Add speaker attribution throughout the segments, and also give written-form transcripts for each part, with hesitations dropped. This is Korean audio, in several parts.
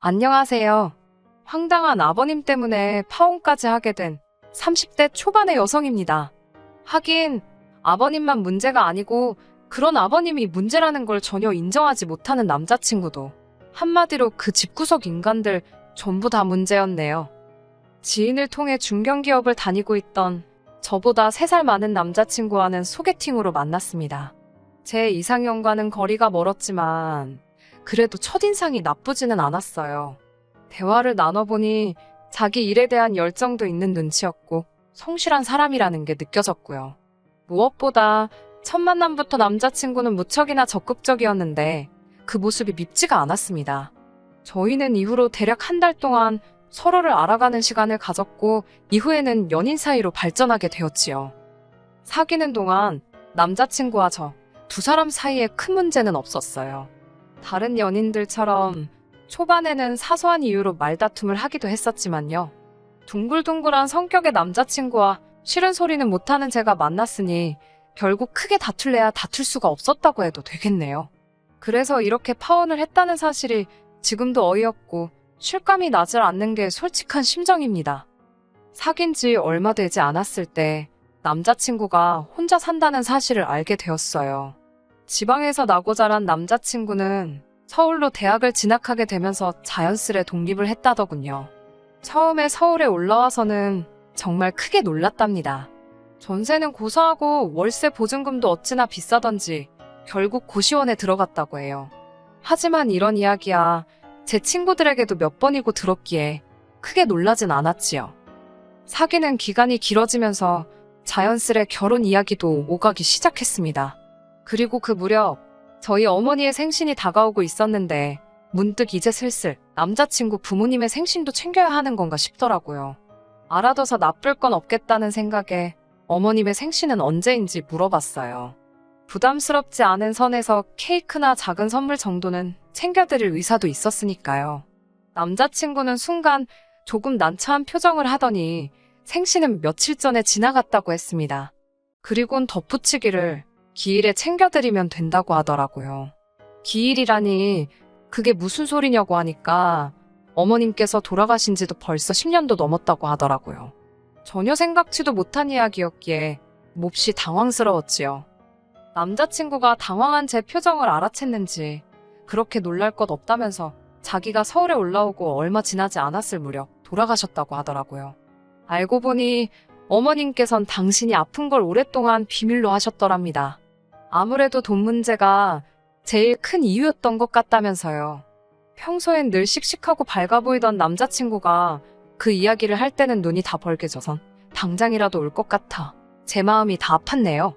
Speaker 1: 안녕하세요. 황당한 아버님 때문에 파혼까지 하게 된 30대 초반의 여성입니다. 하긴 아버님만 문제가 아니고 그런 아버님이 문제라는 걸 전혀 인정하지 못하는 남자친구도 한마디로 그 집구석 인간들 전부 다 문제였네요. 지인을 통해 중견기업을 다니고 있던 저보다 3살 많은 남자친구와는 소개팅으로 만났습니다. 제 이상형과는 거리가 멀었지만 그래도 첫인상이 나쁘지는 않았어요. 대화를 나눠보니 자기 일에 대한 열정도 있는 눈치였고 성실한 사람이라는 게 느껴졌고요. 무엇보다 첫 만남부터 남자친구는 무척이나 적극적이었는데 그 모습이 밉지가 않았습니다. 저희는 이후로 대략 1달 동안 서로를 알아가는 시간을 가졌고 이후에는 연인 사이로 발전하게 되었지요. 사귀는 동안 남자친구와 저 2사람 사이에 큰 문제는 없었어요. 다른 연인들처럼 초반에는 사소한 이유로 말다툼을 하기도 했었지만요. 둥글둥글한 성격의 남자친구와 싫은 소리는 못하는 제가 만났으니 결국 크게 다툴래야 다툴 수가 없었다고 해도 되겠네요. 그래서 이렇게 파혼을 했다는 사실이 지금도 어이없고 실감이 나질 않는 게 솔직한 심정입니다. 사귄 지 얼마 되지 않았을 때 남자친구가 혼자 산다는 사실을 알게 되었어요. 지방에서 나고 자란 남자친구는 서울로 대학을 진학하게 되면서 자연스레 독립을 했다더군요. 처음에 서울에 올라와서는 정말 크게 놀랐답니다. 전세는 고사하고 월세 보증금도 어찌나 비싸던지 결국 고시원에 들어갔다고 해요. 하지만 이런 이야기야 제 친구들에게도 몇 번이고 들었기에 크게 놀라진 않았지요. 사귀는 기간이 길어지면서 자연스레 결혼 이야기도 오가기 시작했습니다. 그리고 그 무렵 저희 어머니의 생신이 다가오고 있었는데 문득 이제 슬슬 남자친구 부모님의 생신도 챙겨야 하는 건가 싶더라고요. 알아둬서 나쁠 건 없겠다는 생각에 어머님의 생신은 언제인지 물어봤어요. 부담스럽지 않은 선에서 케이크나 작은 선물 정도는 챙겨드릴 의사도 있었으니까요. 남자친구는 순간 조금 난처한 표정을 하더니 생신은 며칠 전에 지나갔다고 했습니다. 그리곤 덧붙이기를 기일에 챙겨드리면 된다고 하더라고요. 기일이라니 그게 무슨 소리냐고 하니까 어머님께서 돌아가신 지도 벌써 10년도 넘었다고 하더라고요. 전혀 생각지도 못한 이야기였기에 몹시 당황스러웠지요. 남자친구가 당황한 제 표정을 알아챘는지 그렇게 놀랄 것 없다면서 자기가 서울에 올라오고 얼마 지나지 않았을 무렵 돌아가셨다고 하더라고요. 알고 보니 어머님께선 당신이 아픈 걸 오랫동안 비밀로 하셨더랍니다. 아무래도 돈 문제가 제일 큰 이유였던 것 같다면서요. 평소엔 늘 씩씩하고 밝아 보이던 남자친구가 그 이야기를 할 때는 눈이 다 벌개져선 당장이라도 울 것 같아 제 마음이 다 아팠네요.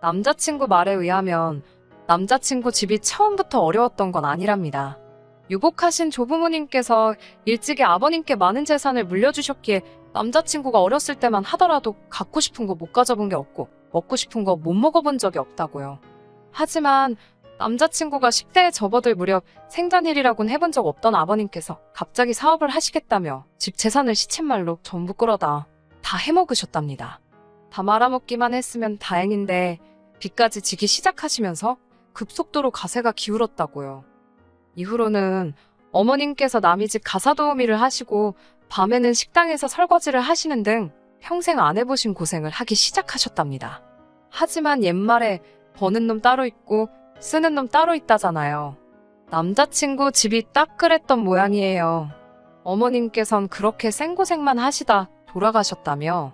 Speaker 1: 남자친구 말에 의하면 남자친구 집이 처음부터 어려웠던 건 아니랍니다. 유복하신 조부모님께서 일찍이 아버님께 많은 재산을 물려주셨기에 남자친구가 어렸을 때만 하더라도 갖고 싶은 거 못 가져본 게 없고 먹고 싶은 거 못 먹어본 적이 없다고요. 하지만 남자친구가 10대에 접어들 무렵 생전일이라곤 해본 적 없던 아버님께서 갑자기 사업을 하시겠다며 집 재산을 시쳇말로 전부 끌어다 다 해먹으셨답니다. 다 말아먹기만 했으면 다행인데 빚까지 지기 시작하시면서 급속도로 가세가 기울었다고요. 이후로는 어머님께서 남의 집 가사도우미를 하시고 밤에는 식당에서 설거지를 하시는 등 평생 안 해보신 고생을 하기 시작하셨답니다. 하지만 옛말에 버는 놈 따로 있고 쓰는 놈 따로 있다잖아요. 남자친구 집이 딱 그랬던 모양이에요. 어머님께선 그렇게 생고생만 하시다 돌아가셨다며.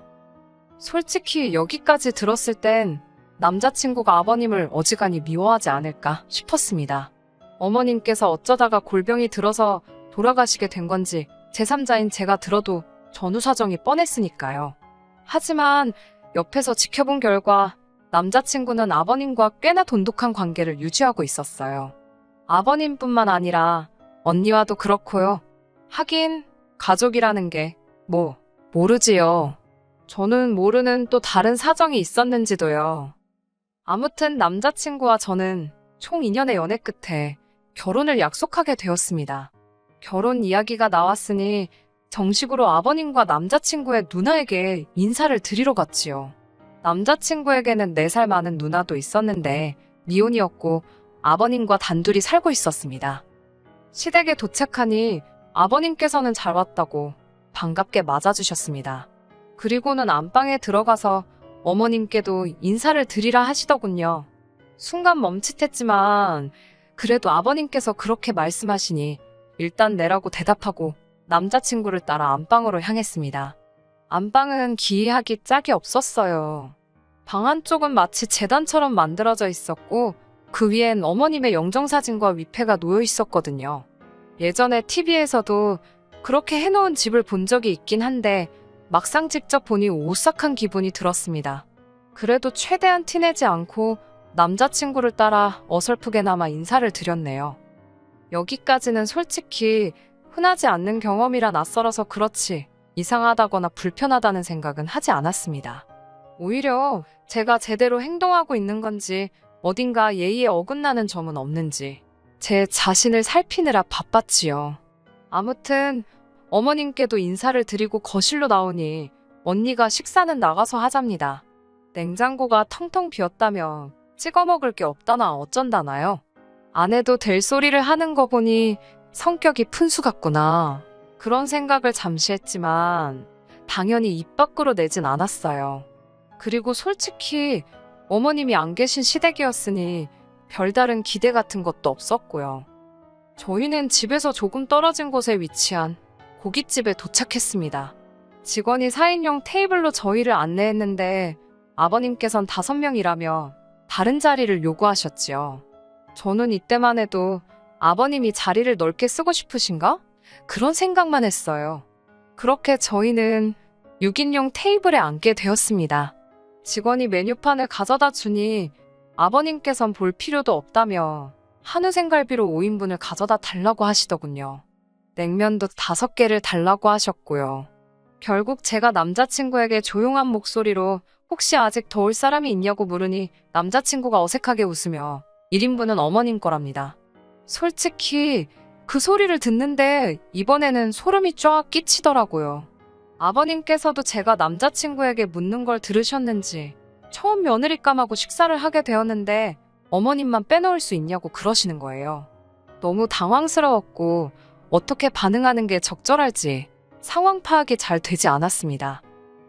Speaker 1: 솔직히 여기까지 들었을 땐 남자친구가 아버님을 어지간히 미워하지 않을까 싶었습니다. 어머님께서 어쩌다가 골병이 들어서 돌아가시게 된 건지 제3자인 제가 들어도 전후 사정이 뻔했으니까요. 하지만 옆에서 지켜본 결과 남자친구는 아버님과 꽤나 돈독한 관계를 유지하고 있었어요. 아버님뿐만 아니라 언니와도 그렇고요. 하긴 가족이라는 게 모르지요. 저는 모르는 또 다른 사정이 있었는지도요. 아무튼 남자친구와 저는 총 2년의 연애 끝에 결혼을 약속하게 되었습니다. 결혼 이야기가 나왔으니 정식으로 아버님과 남자친구의 누나에게 인사를 드리러 갔지요. 남자친구에게는 4살 많은 누나도 있었는데 미혼이었고 아버님과 단둘이 살고 있었습니다. 시댁에 도착하니 아버님께서는 잘 왔다고 반갑게 맞아주셨습니다. 그리고는 안방에 들어가서 어머님께도 인사를 드리라 하시더군요. 순간 멈칫했지만 그래도 아버님께서 그렇게 말씀하시니 일단 내라고 대답하고 남자친구를 따라 안방으로 향했습니다. 안방은 기이하기 짝이 없었어요. 방 한쪽은 마치 재단처럼 만들어져 있었고 그 위엔 어머님의 영정사진과 위패가 놓여 있었거든요. 예전에 TV에서도 그렇게 해놓은 집을 본 적이 있긴 한데 막상 직접 보니 오싹한 기분이 들었습니다. 그래도 최대한 티내지 않고 남자친구를 따라 어설프게나마 인사를 드렸네요. 여기까지는 솔직히 흔하지 않는 경험이라 낯설어서 그렇지 이상하다거나 불편하다는 생각은 하지 않았습니다. 오히려 제가 제대로 행동하고 있는 건지 어딘가 예의에 어긋나는 점은 없는지 제 자신을 살피느라 바빴지요. 아무튼 어머님께도 인사를 드리고 거실로 나오니 언니가 식사는 나가서 하잡니다. 냉장고가 텅텅 비었다며 찍어 먹을 게 없다나 어쩐다나요? 안 해도 될 소리를 하는 거 보니 성격이 푼수 같구나. 그런 생각을 잠시 했지만 당연히 입 밖으로 내진 않았어요. 그리고 솔직히 어머님이 안 계신 시댁이었으니 별다른 기대 같은 것도 없었고요. 저희는 집에서 조금 떨어진 곳에 위치한 고깃집에 도착했습니다. 직원이 4인용 테이블로 저희를 안내했는데 아버님께선 5명이라며 다른 자리를 요구하셨지요. 저는 이때만 해도 아버님이 자리를 넓게 쓰고 싶으신가? 그런 생각만 했어요. 그렇게 저희는 6인용 테이블에 앉게 되었습니다. 직원이 메뉴판을 가져다 주니 아버님께선 볼 필요도 없다며 한우 생갈비로 5인분을 가져다 달라고 하시더군요. 냉면도 5개를 달라고 하셨고요. 결국 제가 남자친구에게 조용한 목소리로 혹시 아직 더울 사람이 있냐고 물으니 남자친구가 어색하게 웃으며 1인분은 어머님 거랍니다. 솔직히 그 소리를 듣는데 이번에는 소름이 쫙 끼치더라고요. 아버님께서도 제가 남자친구에게 묻는 걸 들으셨는지 처음 며느리감하고 식사를 하게 되었는데 어머님만 빼놓을 수 있냐고 그러시는 거예요. 너무 당황스러웠고 어떻게 반응하는 게 적절할지 상황 파악이 잘 되지 않았습니다.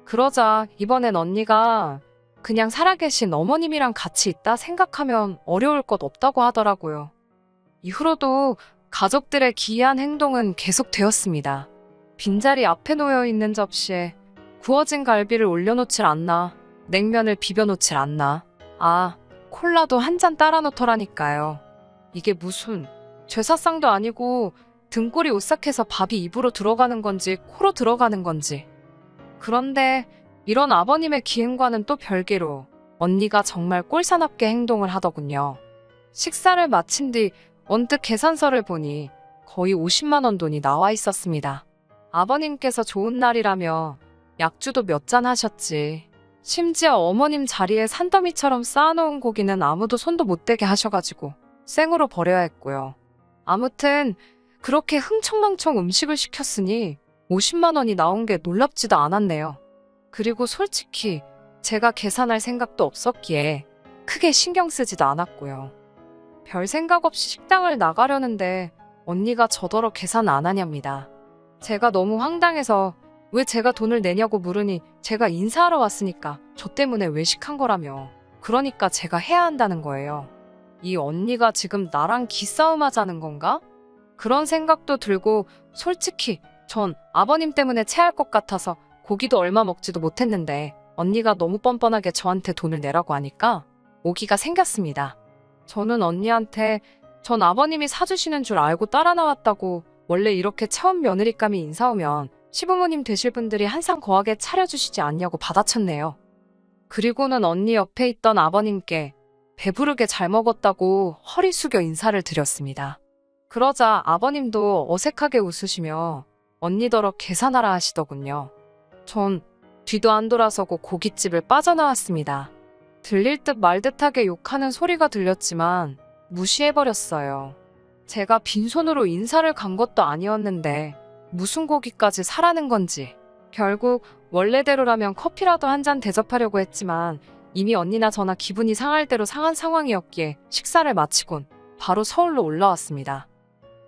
Speaker 1: 그러자 이번엔 언니가 그냥 살아계신 어머님이랑 같이 있다 생각하면 어려울 것 없다고 하더라고요. 이후로도 가족들의 기이한 행동은 계속되었습니다. 빈자리 앞에 놓여있는 접시에 구워진 갈비를 올려놓질 않나, 냉면을 비벼놓질 않나, 콜라도 한 잔 따라 놓더라니까요. 이게 무슨 제사상도 아니고 등골이 오싹해서 밥이 입으로 들어가는 건지 코로 들어가는 건지. 그런데 이런 아버님의 기행과는 또 별개로 언니가 정말 꼴사납게 행동을 하더군요. 식사를 마친 뒤 언뜻 계산서를 보니 거의 50만 원 돈이 나와 있었습니다. 아버님께서 좋은 날이라며 약주도 몇 잔 하셨지. 심지어 어머님 자리에 산더미처럼 쌓아놓은 고기는 아무도 손도 못 대게 하셔가지고 생으로 버려야 했고요. 아무튼 그렇게 흥청망청 음식을 시켰으니 50만 원이 나온 게 놀랍지도 않았네요. 그리고 솔직히 제가 계산할 생각도 없었기에 크게 신경 쓰지도 않았고요. 별 생각 없이 식당을 나가려는데 언니가 저더러 계산 안 하냐입니다. 제가 너무 황당해서 왜 제가 돈을 내냐고 물으니 제가 인사하러 왔으니까 저 때문에 외식한 거라며 그러니까 제가 해야 한다는 거예요. 이 언니가 지금 나랑 기싸움 하자는 건가? 그런 생각도 들고 솔직히 전 아버님 때문에 체할 것 같아서 고기도 얼마 먹지도 못했는데 언니가 너무 뻔뻔하게 저한테 돈을 내라고 하니까 오기가 생겼습니다. 저는 언니한테 전 아버님이 사주시는 줄 알고 따라 나왔다고 원래 이렇게 처음 며느리감이 인사 오면 시부모님 되실 분들이 한상 거하게 차려주시지 않냐고 받아쳤네요. 그리고는 언니 옆에 있던 아버님께 배부르게 잘 먹었다고 허리 숙여 인사를 드렸습니다. 그러자 아버님도 어색하게 웃으시며 언니더러 계산하라 하시더군요. 전 뒤도 안 돌아서고 고깃집을 빠져나왔습니다. 들릴 듯 말 듯하게 욕하는 소리가 들렸지만 무시해버렸어요. 제가 빈손으로 인사를 간 것도 아니었는데 무슨 고기까지 사라는 건지. 결국 원래대로라면 커피라도 한 잔 대접하려고 했지만 이미 언니나 저나 기분이 상할 대로 상한 상황이었기에 식사를 마치곤 바로 서울로 올라왔습니다.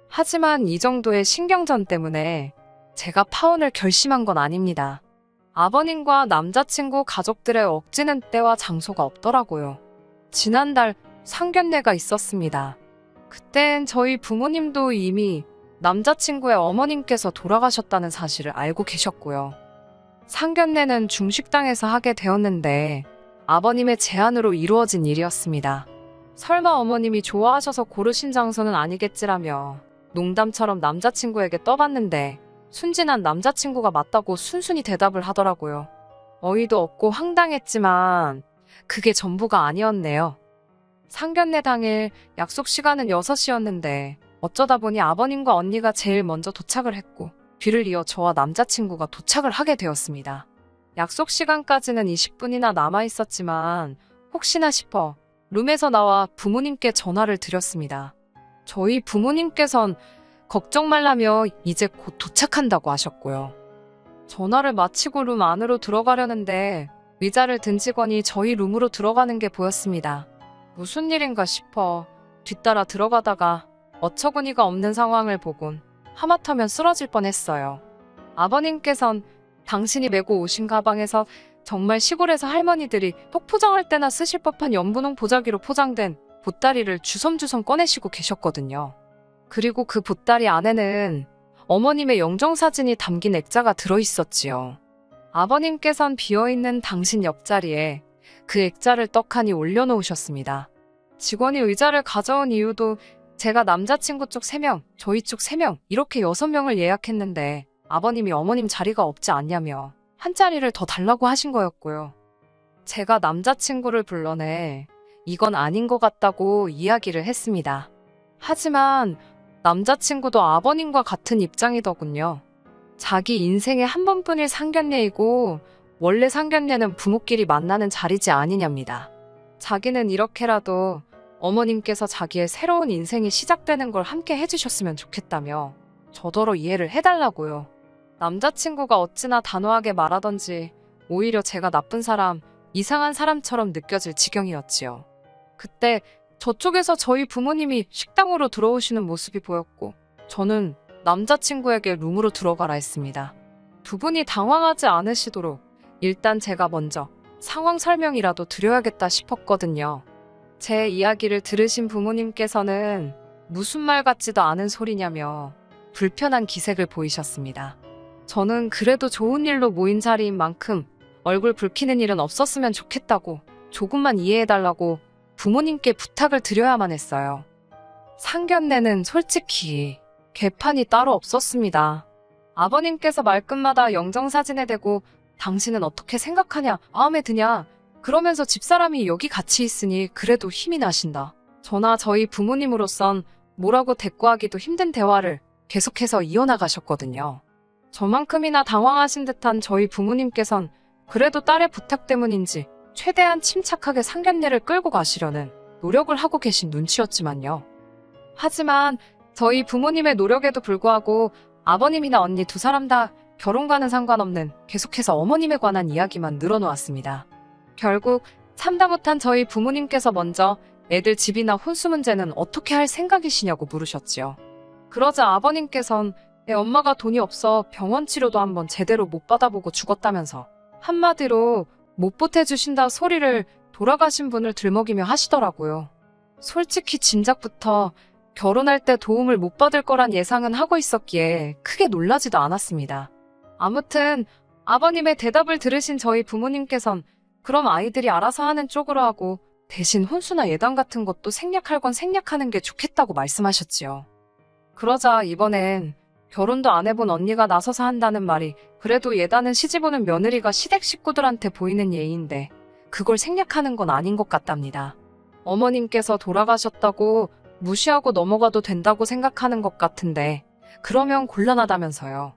Speaker 1: 하지만 이 정도의 신경전 때문에 제가 파혼을 결심한 건 아닙니다. 아버님과 남자친구 가족들의 억지는 때와 장소가 없더라고요. 지난달 상견례가 있었습니다. 그땐 저희 부모님도 이미 남자친구의 어머님께서 돌아가셨다는 사실을 알고 계셨고요. 상견례는 중식당에서 하게 되었는데 아버님의 제안으로 이루어진 일이었습니다. 설마 어머님이 좋아하셔서 고르신 장소는 아니겠지라며 농담처럼 남자친구에게 떠봤는데 순진한 남자친구가 맞다고 순순히 대답을 하더라고요. 어이도 없고 황당했지만 그게 전부가 아니었네요. 상견례 당일 약속 시간은 6시였는데 어쩌다 보니 아버님과 언니가 제일 먼저 도착을 했고 뒤를 이어 저와 남자친구가 도착을 하게 되었습니다. 약속 시간까지는 20분이나 남아 있었지만 혹시나 싶어 룸에서 나와 부모님께 전화를 드렸습니다. 저희 부모님께선 걱정 말라며 이제 곧 도착한다고 하셨고요. 전화를 마치고 룸 안으로 들어가려는데 의자를 든 직원이 저희 룸으로 들어가는 게 보였습니다. 무슨 일인가 싶어 뒤따라 들어가다가 어처구니가 없는 상황을 보곤 하마터면 쓰러질 뻔했어요. 아버님께선 당신이 메고 오신 가방에서 정말 시골에서 할머니들이 톡 포장할 때나 쓰실 법한 연분홍 보자기로 포장된 보따리를 주섬주섬 꺼내시고 계셨거든요. 그리고 그 보따리 안에는 어머님의 영정사진이 담긴 액자가 들어있었지요. 아버님께선 비어있는 당신 옆자리에 그 액자를 떡하니 올려놓으셨습니다. 직원이 의자를 가져온 이유도 제가 남자친구 쪽 3명, 저희 쪽 3명 이렇게 6명을 예약했는데 아버님이 어머님 자리가 없지 않냐며 한 자리를 더 달라고 하신 거였고요. 제가 남자친구를 불러내 이건 아닌 것 같다고 이야기를 했습니다. 하지만 남자친구도 아버님과 같은 입장이더군요. 자기 인생에 한 번뿐일 상견례이고 원래 상견례는 부모끼리 만나는 자리지 아니냐입니다. 자기는 이렇게라도 어머님께서 자기의 새로운 인생이 시작되는 걸 함께 해주셨으면 좋겠다며 저더러 이해를 해달라고요. 남자친구가 어찌나 단호하게 말하던지 오히려 제가 나쁜 사람, 이상한 사람처럼 느껴질 지경이었지요. 그때 저쪽에서 저희 부모님이 식당으로 들어오시는 모습이 보였고 저는 남자친구에게 룸으로 들어가라 했습니다. 두 분이 당황하지 않으시도록 일단 제가 먼저 상황 설명이라도 드려야겠다 싶었거든요. 제 이야기를 들으신 부모님께서는 무슨 말 같지도 않은 소리냐며 불편한 기색을 보이셨습니다. 저는 그래도 좋은 일로 모인 자리인 만큼 얼굴 붉히는 일은 없었으면 좋겠다고 조금만 이해해달라고 부모님께 부탁을 드려야만 했어요. 상견례는 솔직히 개판이 따로 없었습니다. 아버님께서 말끝마다 영정사진에 대고 당신은 어떻게 생각하냐, 마음에 드냐 그러면서 집사람이 여기 같이 있으니 그래도 힘이 나신다. 저나 저희 부모님으로선 뭐라고 대꾸하기도 힘든 대화를 계속해서 이어나가셨거든요. 저만큼이나 당황하신 듯한 저희 부모님께선 그래도 딸의 부탁 때문인지 최대한 침착하게 상견례를 끌고 가시려는 노력을 하고 계신 눈치였지만요. 하지만 저희 부모님의 노력에도 불구하고 아버님이나 언니 두 사람 다 결혼과는 상관없는 계속해서 어머님에 관한 이야기만 늘어놓았습니다. 결국 참다 못한 저희 부모님께서 먼저 애들 집이나 혼수 문제는 어떻게 할 생각이시냐고 물으셨지요. 그러자 아버님께선 애 엄마가 돈이 없어 병원 치료도 한번 제대로 못 받아보고 죽었다면서 한마디로 못 보태주신다 소리를 돌아가신 분을 들먹이며 하시더라고요. 솔직히 진작부터 결혼할 때 도움을 못 받을 거란 예상은 하고 있었기에 크게 놀라지도 않았습니다. 아무튼 아버님의 대답을 들으신 저희 부모님께선 그럼 아이들이 알아서 하는 쪽으로 하고 대신 혼수나 예단 같은 것도 생략할 건 생략하는 게 좋겠다고 말씀하셨지요. 그러자 이번엔 결혼도 안 해본 언니가 나서서 한다는 말이 그래도 예단은 시집오는 며느리가 시댁 식구들한테 보이는 예의인데 그걸 생략하는 건 아닌 것 같답니다. 어머님께서 돌아가셨다고 무시하고 넘어가도 된다고 생각하는 것 같은데 그러면 곤란하다면서요.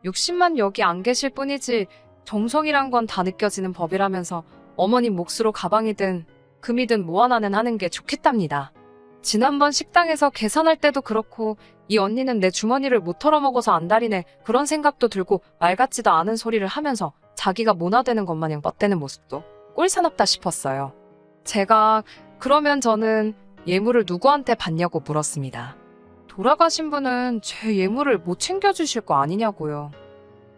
Speaker 1: 60만 여기 안 계실 뿐이지 정성이란 건 다 느껴지는 법이라면서 어머님 몫으로 가방이든 금이든 뭐 하나는 하는 게 좋겠답니다. 지난번 식당에서 계산할 때도 그렇고 이 언니는 내 주머니를 못 털어먹어서 안달이네 그런 생각도 들고 말 같지도 않은 소리를 하면서 자기가 모나되는 것 마냥 뻗대는 모습도 꼴사납다 싶었어요. 제가 그러면 저는 예물을 누구한테 받냐고 물었습니다. 돌아가신 분은 제 예물을 못 챙겨주실 거 아니냐고요.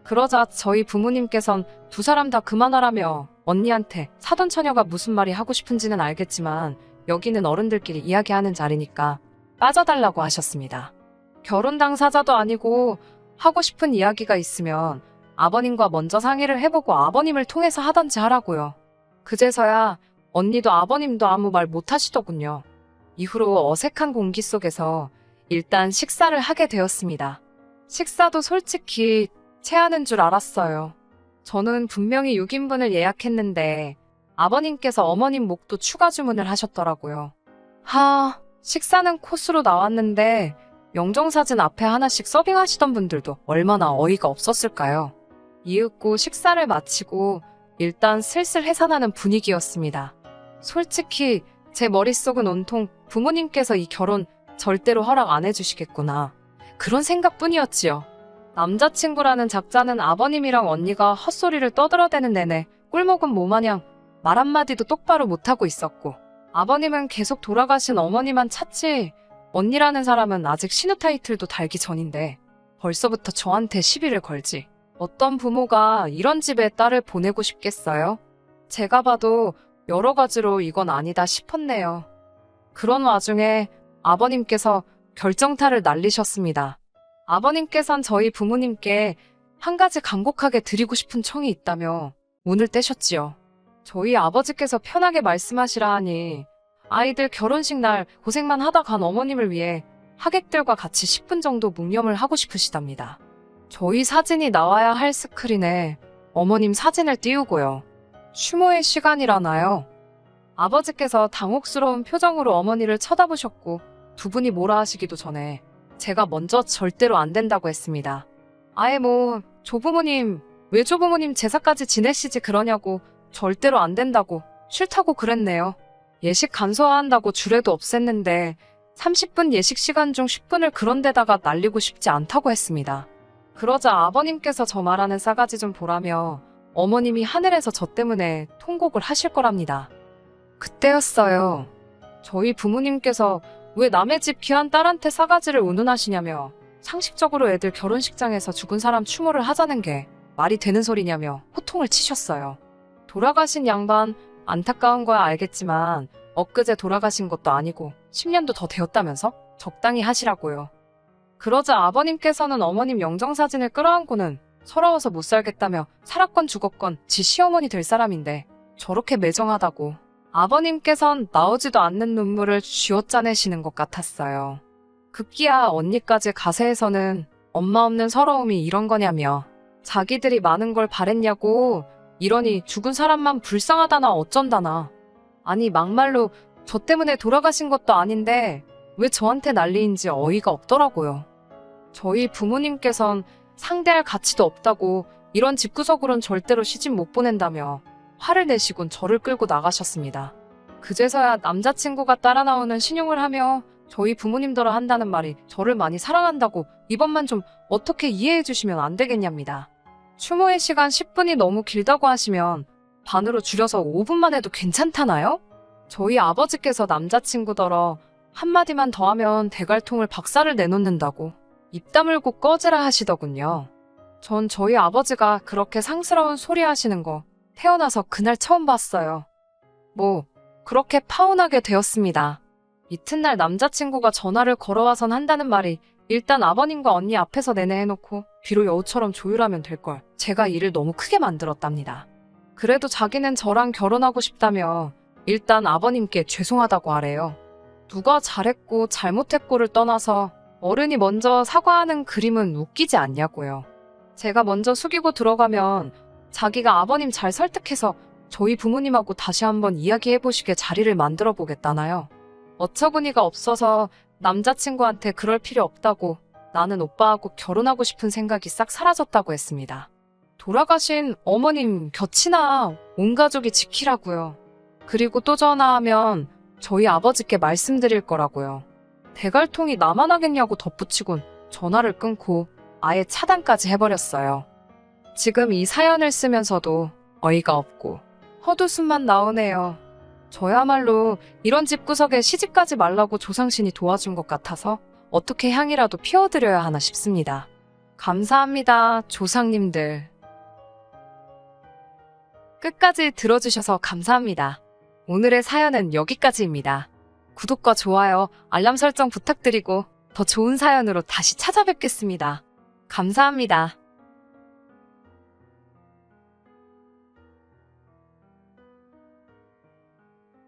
Speaker 1: 그러자 저희 부모님께선 두 사람 다 그만하라며 언니한테 사돈 처녀가 무슨 말이 하고 싶은지는 알겠지만 여기는 어른들끼리 이야기하는 자리니까 빠져달라고 하셨습니다. 결혼 당사자도 아니고 하고 싶은 이야기가 있으면 아버님과 먼저 상의를 해보고 아버님을 통해서 하던지 하라고요. 그제서야 언니도 아버님도 아무 말 못하시더군요. 이후로 어색한 공기 속에서 일단 식사를 하게 되었습니다. 식사도 솔직히 체하는 줄 알았어요. 저는 분명히 6인분을 예약했는데 아버님께서 어머님 목도 추가 주문을 하셨더라고요. 식사는 코스로 나왔는데 영정사진 앞에 하나씩 서빙하시던 분들도 얼마나 어이가 없었을까요? 이윽고 식사를 마치고 일단 슬슬 해산하는 분위기였습니다. 솔직히 제 머릿속은 온통 부모님께서 이 결혼 절대로 허락 안 해주시겠구나. 그런 생각뿐이었지요. 남자친구라는 작자는 아버님이랑 언니가 헛소리를 떠들어대는 내내 꿀먹은 모마냥 말 한마디도 똑바로 못하고 있었고 아버님은 계속 돌아가신 어머니만 찾지 언니라는 사람은 아직 신우 타이틀도 달기 전인데 벌써부터 저한테 시비를 걸지. 어떤 부모가 이런 집에 딸을 보내고 싶겠어요? 제가 봐도 여러 가지로 이건 아니다 싶었네요. 그런 와중에 아버님께서 결정타를 날리셨습니다. 아버님께선 저희 부모님께 한 가지 간곡하게 드리고 싶은 청이 있다며 문을 떼셨지요. 저희 아버지께서 편하게 말씀하시라 하니 아이들 결혼식 날 고생만 하다 간 어머님을 위해 하객들과 같이 10분 정도 묵념을 하고 싶으시답니다. 저희 사진이 나와야 할 스크린에 어머님 사진을 띄우고요. 추모의 시간이라나요? 아버지께서 당혹스러운 표정으로 어머니를 쳐다보셨고 두 분이 뭐라 하시기도 전에 제가 먼저 절대로 안 된다고 했습니다. 아예 조부모님, 왜 조부모님 제사까지 지내시지 그러냐고 절대로 안 된다고 싫다고 그랬네요. 예식 간소화한다고 주례도 없앴는데 30분 예식 시간 중 10분을 그런 데다가 날리고 싶지 않다고 했습니다. 그러자 아버님께서 저 말하는 싸가지 좀 보라며 어머님이 하늘에서 저 때문에 통곡을 하실 거랍니다. 그때였어요. 저희 부모님께서 왜 남의 집 귀한 딸한테 싸가지를 운운하시냐며 상식적으로 애들 결혼식장에서 죽은 사람 추모를 하자는 게 말이 되는 소리냐며 호통을 치셨어요. 돌아가신 양반 안타까운 거야 알겠지만 엊그제 돌아가신 것도 아니고 10년도 더 되었다면서 적당히 하시라고요. 그러자 아버님께서는 어머님 영정사진을 끌어안고는 서러워서 못 살겠다며 살았건 죽었건 지 시어머니 될 사람인데 저렇게 매정하다고 아버님께선 나오지도 않는 눈물을 쥐어짜내시는 것 같았어요. 급기야 언니까지 가세에서는 엄마 없는 서러움이 이런 거냐며 자기들이 많은 걸 바랬냐고 이러니 죽은 사람만 불쌍하다나 어쩐다나. 아니 막말로 저 때문에 돌아가신 것도 아닌데 왜 저한테 난리인지 어이가 없더라고요. 저희 부모님께선 상대할 가치도 없다고 이런 집구석으론 절대로 시집 못 보낸다며 화를 내시곤 저를 끌고 나가셨습니다. 그제서야 남자친구가 따라 나오는 신용을 하며 저희 부모님더러 한다는 말이 저를 많이 사랑한다고 이번만 좀 어떻게 이해해 주시면 안 되겠냐입니다. 추모의 시간 10분이 너무 길다고 하시면 반으로 줄여서 5분만 해도 괜찮다나요? 저희 아버지께서 남자친구더러 한마디만 더 하면 대갈통을 박살을 내놓는다고 입 다물고 꺼지라 하시더군요. 전 저희 아버지가 그렇게 상스러운 소리 하시는 거 태어나서 그날 처음 봤어요. 그렇게 파혼하게 되었습니다. 이튿날 남자친구가 전화를 걸어와선 한다는 말이 일단 아버님과 언니 앞에서 내내 해놓고 뒤로 여우처럼 조율하면 될걸 제가 일을 너무 크게 만들었답니다. 그래도 자기는 저랑 결혼하고 싶다며 일단 아버님께 죄송하다고 하래요. 누가 잘했고 잘못했고를 떠나서 어른이 먼저 사과하는 그림은 웃기지 않냐고요. 제가 먼저 숙이고 들어가면 자기가 아버님 잘 설득해서 저희 부모님하고 다시 한번 이야기해보시게 자리를 만들어 보겠다나요. 어처구니가 없어서 남자친구한테 그럴 필요 없다고 나는 오빠하고 결혼하고 싶은 생각이 싹 사라졌다고 했습니다. 돌아가신 어머님 곁이나 온 가족이 지키라고요. 그리고 또 전화하면 저희 아버지께 말씀드릴 거라고요. 대갈통이 나만 하겠냐고 덧붙이곤 전화를 끊고 아예 차단까지 해버렸어요. 지금 이 사연을 쓰면서도 어이가 없고 헛웃음만 나오네요. 저야말로 이런 집구석에 시집가지 말라고 조상신이 도와준 것 같아서 어떻게 향이라도 피워드려야 하나 싶습니다. 감사합니다, 조상님들. 끝까지 들어주셔서 감사합니다. 오늘의 사연은 여기까지입니다. 구독과 좋아요, 알람 설정 부탁드리고 더 좋은 사연으로 다시 찾아뵙겠습니다. 감사합니다.